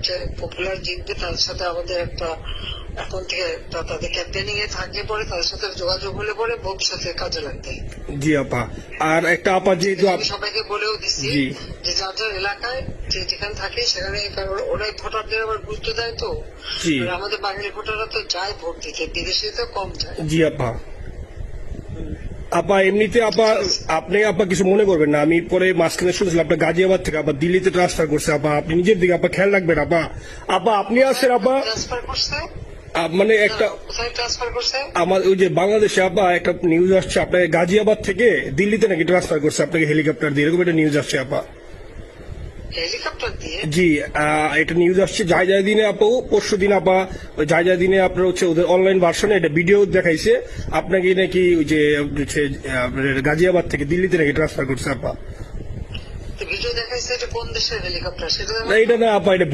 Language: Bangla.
যে পপুলার জিতবে তার সাথে আমাদের একটা এখন থেকে তাদের ক্যাম্পেনিং এ থাকলে পরে তাদের সাথে যোগাযোগ হলে পরে ভবিষ্যতে কাজে লাগবে। জি আপা, আর একটা আপা যেহেতু আমি সবাইকে বলেও দিচ্ছি যে যার যার এলাকায় যে যেখানে থাকে সেখানে, কারণ ওরাই ভোটারদের আবার গুরুত্ব দেয় তো। আমাদের বাঙালি ভোটাররা তো যায় ভোট দিতে, বিদেশে তো কম যায়। জি আপা। আপা এমনিতে আপা আপনি আপা কিছু মনে করবেন না, আমি পরে মাঝখানে শুনছিলাম আপনার গাজিয়াবাদ থেকে আপা দিল্লিতে ট্রান্সফার করছে। আপা আপনি নিজের দিকে আপা খেয়াল রাখবেন আপা। আপা আপনি আসেন আপা, ট্রান্সফার করছে মানে একটা কোথায় ট্রান্সফার করছে? আমার ওই যে বাংলাদেশে আপা একটা নিউজ আসছে আপনাকে গাজিয়াবাদ থেকে দিল্লিতে নাকি ট্রান্সফার করছে আপনাকে হেলিকপ্টার দিয়ে, এরকম একটা নিউজ আসছে আপা। হেলিকপ্টার দিয়ে? জি, এটা নিউজ আসছে যায় দিনে আপু, পরশু দিন আপা ওই যায় দিনে আপনার হচ্ছে ওদের অনলাইন ভার্সনে এটা ভিডিও দেখাইছে আপনাকে নাকি ওই যে গাজিয়াবাদ থেকে দিল্লিতে নাকি ট্রান্সফার করছে আপা। ভিডিও দেখাইছে, এটা কোন দেশের হেলিকপ্টার সেটা? এটা না আপা, এটা